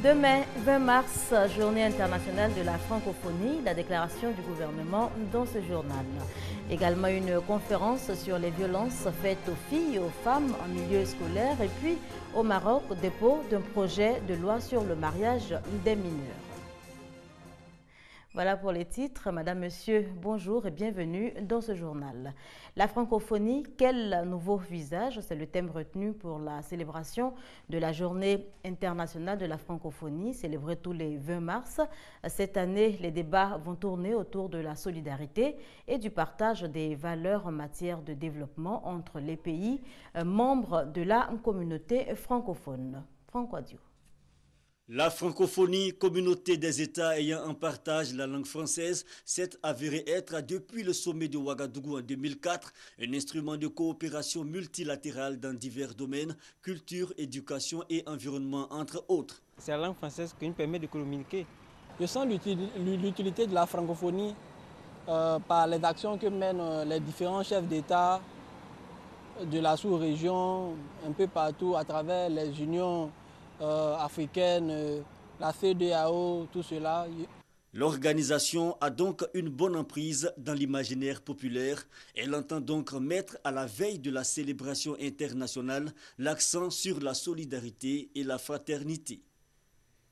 Demain, 20 mars, journée internationale de la francophonie, la déclaration du gouvernement dans ce journal. Également une conférence sur les violences faites aux filles et aux femmes en milieu scolaire et puis au Maroc, dépôt d'un projet de loi sur le mariage des mineurs. Voilà pour les titres. Madame, Monsieur, bonjour et bienvenue dans ce journal. La francophonie, quel nouveau visage? C'est le thème retenu pour la célébration de la journée internationale de la francophonie, célébrée tous les 20 mars. Cette année, les débats vont tourner autour de la solidarité et du partage des valeurs en matière de développement entre les pays membres de la communauté francophone. Franck Adio. La francophonie, communauté des États ayant en partage la langue française, s'est avérée être, depuis le sommet de Ouagadougou en 2004, un instrument de coopération multilatérale dans divers domaines, culture, éducation et environnement, entre autres. C'est la langue française qui nous permet de communiquer. Je sens l'utilité de la francophonie par les actions que mènent les différents chefs d'État de la sous-région, un peu partout à travers les unions africaine, la CEDEAO, tout cela. L'organisation a donc une bonne emprise dans l'imaginaire populaire. Elle entend donc mettre à la veille de la célébration internationale l'accent sur la solidarité et la fraternité.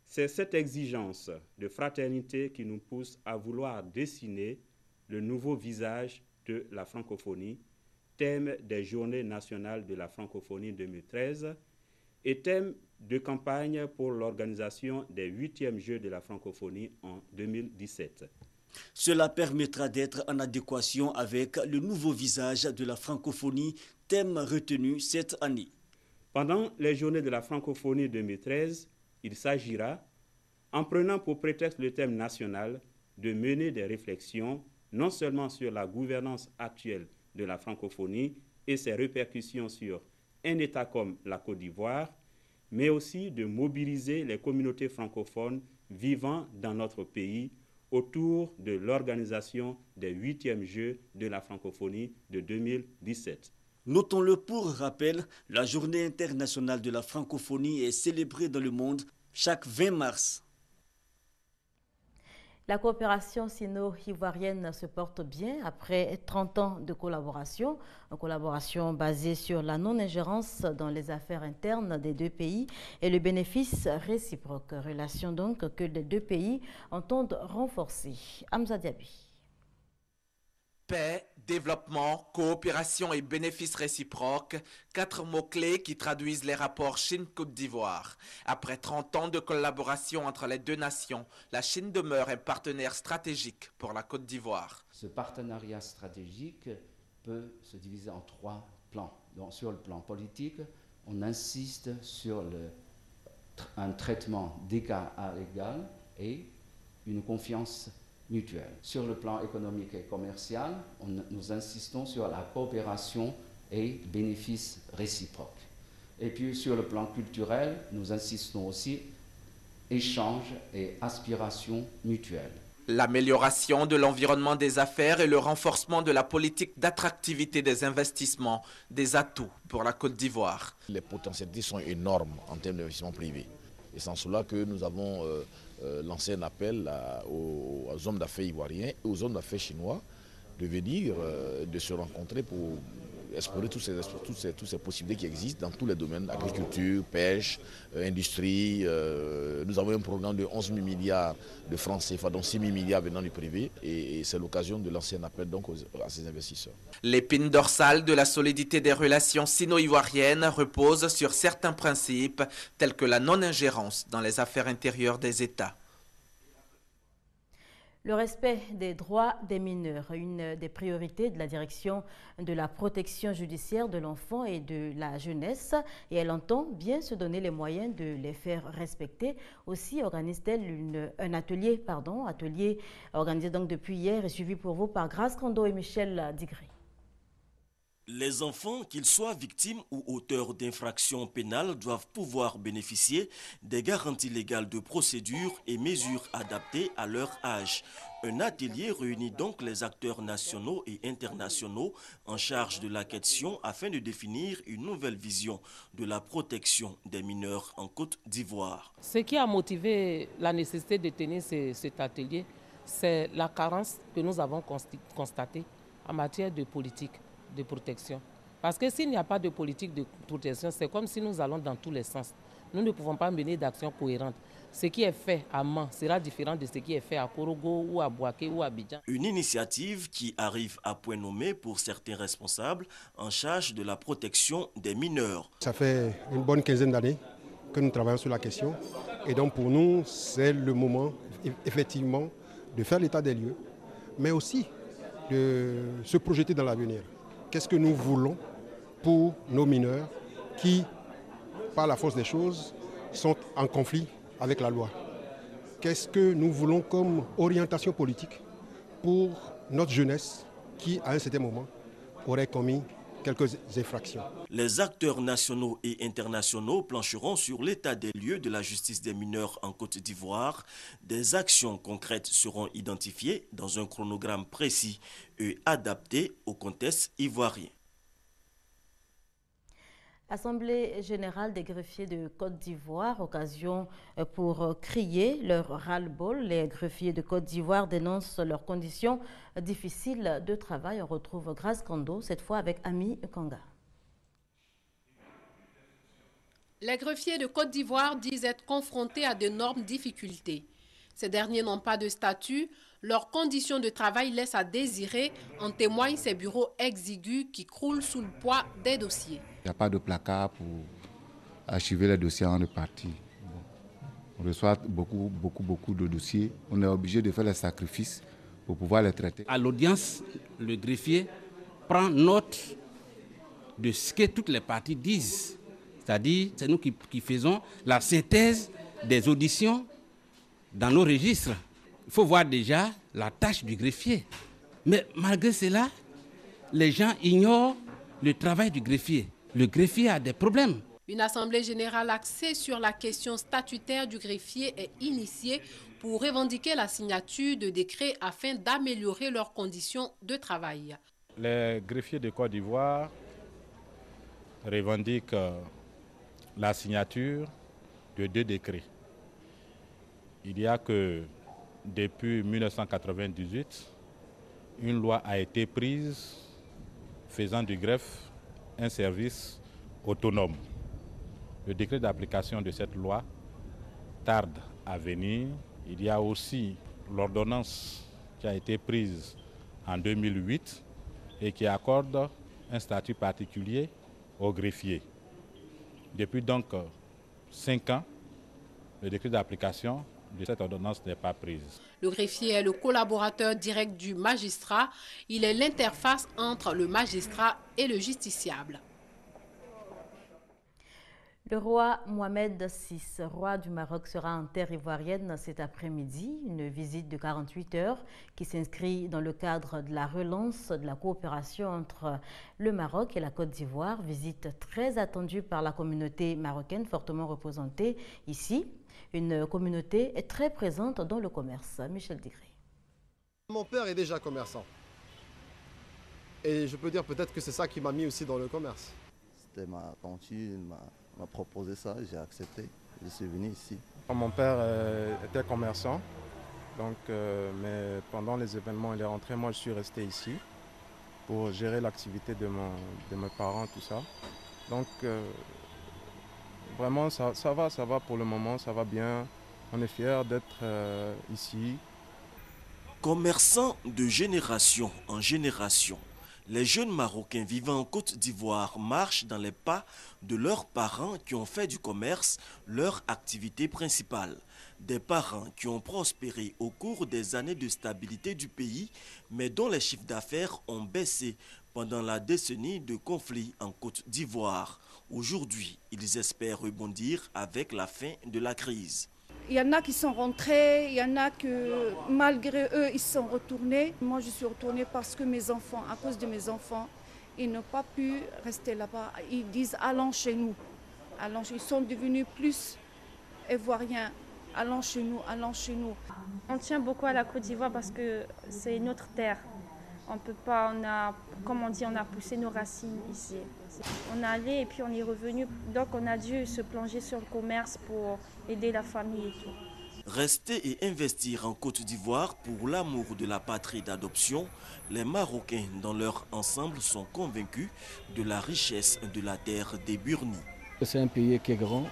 C'est cette exigence de fraternité qui nous pousse à vouloir dessiner le nouveau visage de la francophonie, thème des Journées nationales de la francophonie 2013 et thème de campagne pour l'organisation des 8e Jeux de la francophonie en 2017. Cela permettra d'être en adéquation avec le nouveau visage de la francophonie, thème retenu cette année. Pendant les Journées de la francophonie 2013, il s'agira, en prenant pour prétexte le thème national, de mener des réflexions non seulement sur la gouvernance actuelle de la francophonie et ses répercussions sur un État comme la Côte d'Ivoire, mais aussi de mobiliser les communautés francophones vivant dans notre pays autour de l'organisation des 8e Jeux de la francophonie de 2017. Notons-le pour rappel, la Journée internationale de la francophonie est célébrée dans le monde chaque 20 mars. La coopération sino-ivoirienne se porte bien après 30 ans de collaboration, une collaboration basée sur la non-ingérence dans les affaires internes des deux pays et le bénéfice réciproque. Relation donc que les deux pays entendent renforcer. Hamza Diaby. Paix, développement, coopération et bénéfices réciproques, 4 mots-clés qui traduisent les rapports Chine-Côte d'Ivoire. Après 30 ans de collaboration entre les deux nations, la Chine demeure un partenaire stratégique pour la Côte d'Ivoire. Ce partenariat stratégique peut se diviser en 3 plans. Donc, sur le plan politique, on insiste sur un traitement d'égal à égal et une confiance mutuelle. Sur le plan économique et commercial, nous insistons sur la coopération et bénéfices réciproques. Et puis sur le plan culturel, nous insistons aussi échanges et aspirations mutuelles. L'amélioration de l'environnement des affaires et le renforcement de la politique d'attractivité des investissements, des atouts pour la Côte d'Ivoire. Les potentialités sont énormes en termes d'investissement privé. Et c'est en cela que nous avons lancé un appel aux hommes d'affaires ivoiriens et aux hommes d'affaires chinois de venir, de se rencontrer pour explorer toutes ces possibilités qui existent dans tous les domaines, agriculture, pêche, industrie. Nous avons un programme de 11 000 milliards de francs CFA, dont 6 000 milliards venant du privé, et c'est l'occasion de lancer un appel donc à ces investisseurs. L'épine dorsale de la solidité des relations sino-ivoiriennes repose sur certains principes, tels que la non-ingérence dans les affaires intérieures des États. Le respect des droits des mineurs, une des priorités de la direction de la protection judiciaire de l'enfant et de la jeunesse, et elle entend bien se donner les moyens de les faire respecter. Aussi organise-t-elle un atelier organisé donc depuis hier et suivi pour vous par Grace Kondo et Michel Digré. Les enfants, qu'ils soient victimes ou auteurs d'infractions pénales, doivent pouvoir bénéficier des garanties légales de procédure et mesures adaptées à leur âge. Un atelier réunit donc les acteurs nationaux et internationaux en charge de la question afin de définir une nouvelle vision de la protection des mineurs en Côte d'Ivoire. Ce qui a motivé la nécessité de tenir cet atelier, c'est la carence que nous avons constatée en matière de politique de protection. Parce que s'il n'y a pas de politique de protection, c'est comme si nous allons dans tous les sens. Nous ne pouvons pas mener d'actions cohérentes. Ce qui est fait à Mans sera différent de ce qui est fait à Korogo ou à Bouaké ou à Abidjan. Une initiative qui arrive à point nommé pour certains responsables en charge de la protection des mineurs. Ça fait une bonne quinzaine d'années que nous travaillons sur la question. Et donc pour nous, c'est le moment effectivement de faire l'état des lieux, mais aussi de se projeter dans l'avenir. Qu'est-ce que nous voulons pour nos mineurs qui, par la force des choses, sont en conflit avec la loi? Qu'est-ce que nous voulons comme orientation politique pour notre jeunesse qui, à un certain moment, aurait commis quelques infractions? Les acteurs nationaux et internationaux plancheront sur l'état des lieux de la justice des mineurs en Côte d'Ivoire. Des actions concrètes seront identifiées dans un chronogramme précis et adapté au contexte ivoirien. Assemblée générale des greffiers de Côte d'Ivoire, occasion pour crier leur ras-le-bol. Les greffiers de Côte d'Ivoire dénoncent leurs conditions difficiles de travail. On retrouve Grace Kando, cette fois avec Ami Kanga. Les greffiers de Côte d'Ivoire disent être confrontés à d'énormes difficultés. Ces derniers n'ont pas de statut. Leurs conditions de travail laissent à désirer, en témoignent ces bureaux exigus qui croulent sous le poids des dossiers. Il n'y a pas de placard pour archiver les dossiers en repartie. On reçoit beaucoup de dossiers. On est obligé de faire les sacrifices pour pouvoir les traiter. À l'audience, le greffier prend note de ce que toutes les parties disent. C'est-à-dire, c'est nous qui faisons la synthèse des auditions dans nos registres. Il faut voir déjà la tâche du greffier. Mais malgré cela, les gens ignorent le travail du greffier. Le greffier a des problèmes. Une assemblée générale axée sur la question statutaire du greffier est initiée pour revendiquer la signature de décrets afin d'améliorer leurs conditions de travail. Les greffiers de Côte d'Ivoire revendiquent la signature de 2 décrets. Il y a que depuis 1998, une loi a été prise faisant du greffe un service autonome. Le décret d'application de cette loi tarde à venir. Il y a aussi l'ordonnance qui a été prise en 2008 et qui accorde un statut particulier aux greffiers. Depuis donc 5 ans, le décret d'application de cette ordonnance n'est pas prise. Le greffier est le collaborateur direct du magistrat. Il est l'interface entre le magistrat et le justiciable. Le roi Mohamed VI, roi du Maroc, sera en terre ivoirienne cet après-midi. Une visite de 48 heures qui s'inscrit dans le cadre de la relance de la coopération entre le Maroc et la Côte d'Ivoire. Visite très attendue par la communauté marocaine, fortement représentée ici. Une communauté est très présente dans le commerce. Michel Digré. Mon père est déjà commerçant. Et je peux dire peut-être que c'est ça qui m'a mis aussi dans le commerce. C'était ma tante, m'a proposé ça, j'ai accepté. Je suis venu ici. Mon père était commerçant, donc, mais pendant les événements, il est rentré. Moi, je suis resté ici pour gérer l'activité de mes parents, tout ça. Donc, vraiment, ça va pour le moment, ça va bien. On est fiers d'être ici. Commerçants de génération en génération, les jeunes Marocains vivant en Côte d'Ivoire marchent dans les pas de leurs parents qui ont fait du commerce leur activité principale. Des parents qui ont prospéré au cours des années de stabilité du pays, mais dont les chiffres d'affaires ont baissé pendant la décennie de conflit en Côte d'Ivoire. Aujourd'hui, ils espèrent rebondir avec la fin de la crise. Il y en a qui sont rentrés, il y en a que malgré eux, ils sont retournés. Moi, je suis retournée parce que mes enfants, à cause de mes enfants, ils n'ont pas pu rester là-bas. Ils disent allons chez nous. Allons, ils sont devenus plus ivoiriens. Allons chez nous, allons chez nous. On tient beaucoup à la Côte d'Ivoire parce que c'est notre terre. On peut pas, comme on dit, on a poussé nos racines ici. On est allé et puis on est revenu. Donc on a dû se plonger sur le commerce pour aider la famille et tout. Rester et investir en Côte d'Ivoire pour l'amour de la patrie d'adoption, les Marocains dans leur ensemble sont convaincus de la richesse de la terre des Burnis. C'est un pays qui est grand,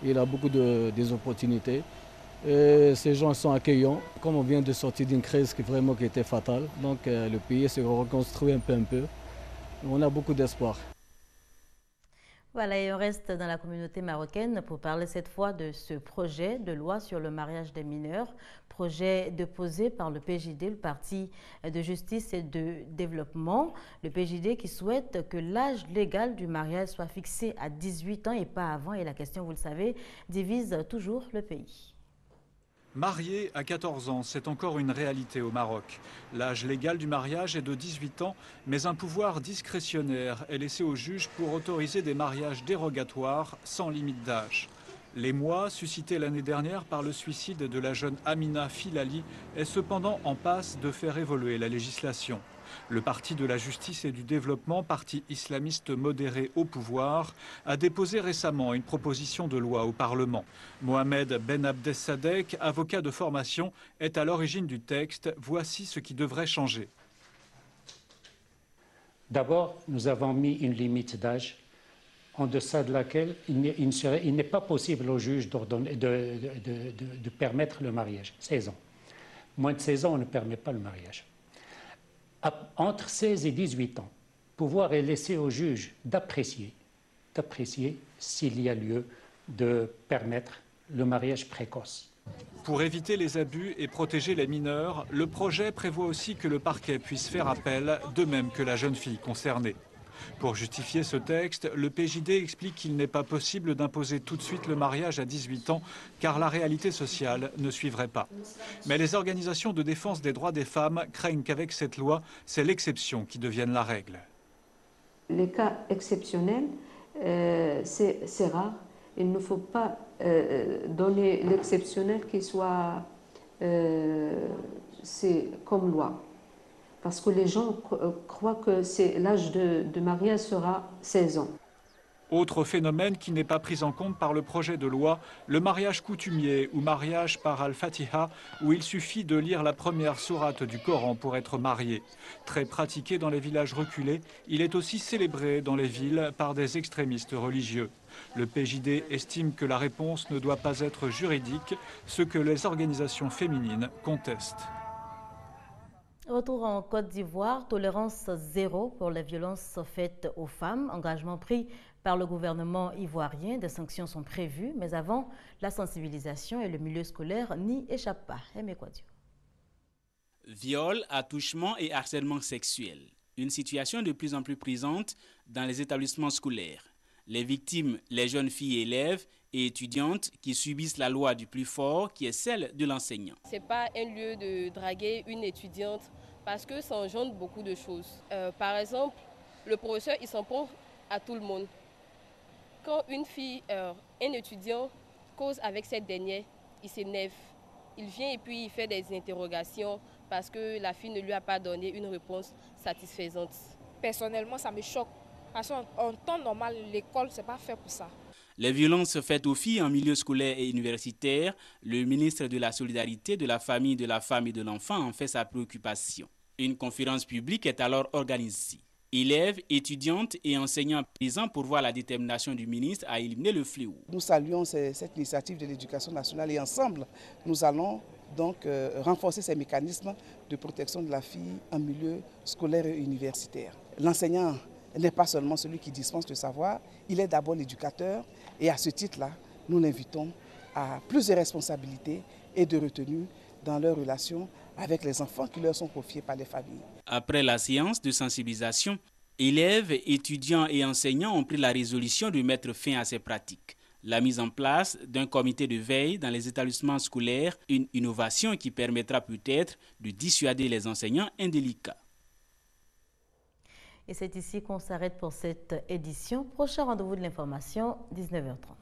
il a beaucoup des opportunités. Et ces gens sont accueillants, comme on vient de sortir d'une crise qui était fatale. Donc le pays se reconstruit un peu. On a beaucoup d'espoir. Voilà, et on reste dans la communauté marocaine pour parler cette fois de ce projet de loi sur le mariage des mineurs, projet déposé par le PJD, le Parti de justice et de développement. Le PJD qui souhaite que l'âge légal du mariage soit fixé à 18 ans et pas avant. Et la question, vous le savez, divise toujours le pays. Marié à 14 ans, c'est encore une réalité au Maroc. L'âge légal du mariage est de 18 ans, mais un pouvoir discrétionnaire est laissé au juge pour autoriser des mariages dérogatoires sans limite d'âge. L'émoi suscité l'année dernière par le suicide de la jeune Amina Filali est cependant en passe de faire évoluer la législation. Le Parti de la justice et du développement, parti islamiste modéré au pouvoir, a déposé récemment une proposition de loi au Parlement. Mohamed Ben Abdessadek, avocat de formation, est à l'origine du texte. Voici ce qui devrait changer. D'abord, nous avons mis une limite d'âge en deçà de laquelle il n'est pas possible au juge de permettre le mariage. 16 ans. Moins de 16 ans, on ne permet pas le mariage. Entre 16 et 18 ans, pouvoir est laissé au juge d'apprécier s'il y a lieu de permettre le mariage précoce. Pour éviter les abus et protéger les mineurs, le projet prévoit aussi que le parquet puisse faire appel, de même que la jeune fille concernée. Pour justifier ce texte, le PJD explique qu'il n'est pas possible d'imposer tout de suite le mariage à 18 ans, car la réalité sociale ne suivrait pas. Mais les organisations de défense des droits des femmes craignent qu'avec cette loi, c'est l'exception qui devienne la règle. Les cas exceptionnels, c'est rare. Il ne faut pas donner l'exceptionnel qui soit comme loi. Parce que les gens croient que l'âge de mariage sera 16 ans. Autre phénomène qui n'est pas pris en compte par le projet de loi, le mariage coutumier ou mariage par al-Fatiha, où il suffit de lire la première sourate du Coran pour être marié. Très pratiqué dans les villages reculés, il est aussi célébré dans les villes par des extrémistes religieux. Le PJD estime que la réponse ne doit pas être juridique, ce que les organisations féminines contestent. Retour en Côte d'Ivoire, tolérance zéro pour les violences faites aux femmes, engagement pris par le gouvernement ivoirien. Des sanctions sont prévues, mais avant, la sensibilisation et le milieu scolaire n'y échappent pas. Aimé Kouadio. Viol, attouchement et harcèlement sexuel. Une situation de plus en plus présente dans les établissements scolaires. Les victimes, les jeunes filles élèves et étudiantes qui subissent la loi du plus fort, qui est celle de l'enseignant. Ce n'est pas un lieu de draguer une étudiante parce que ça engendre beaucoup de choses. Par exemple, le professeur, il s'en prend à tout le monde. Quand une fille, un étudiant cause avec cette dernière, il s'énerve. Il vient et puis il fait des interrogations parce que la fille ne lui a pas donné une réponse satisfaisante. Personnellement, ça me choque. Parce qu'en temps normal, l'école, ce n'est pas fait pour ça. Les violences faites aux filles en milieu scolaire et universitaire, le ministre de la Solidarité, de la Famille, de la Femme et de l'Enfant en fait sa préoccupation. Une conférence publique est alors organisée. Élèves, étudiantes et enseignants présents pour voir la détermination du ministre à éliminer le fléau. Nous saluons cette initiative de l'éducation nationale et ensemble, nous allons donc renforcer ces mécanismes de protection de la fille en milieu scolaire et universitaire. L'enseignant n'est pas seulement celui qui dispense le savoir, il est d'abord l'éducateur et à ce titre-là, nous l'invitons à plus de responsabilités et de retenue dans leurs relations avec les enfants qui leur sont confiés par les familles. Après la séance de sensibilisation, élèves, étudiants et enseignants ont pris la résolution de mettre fin à ces pratiques. La mise en place d'un comité de veille dans les établissements scolaires, une innovation qui permettra peut-être de dissuader les enseignants indélicats. Et c'est ici qu'on s'arrête pour cette édition. Prochain rendez-vous de l'information, 19h30.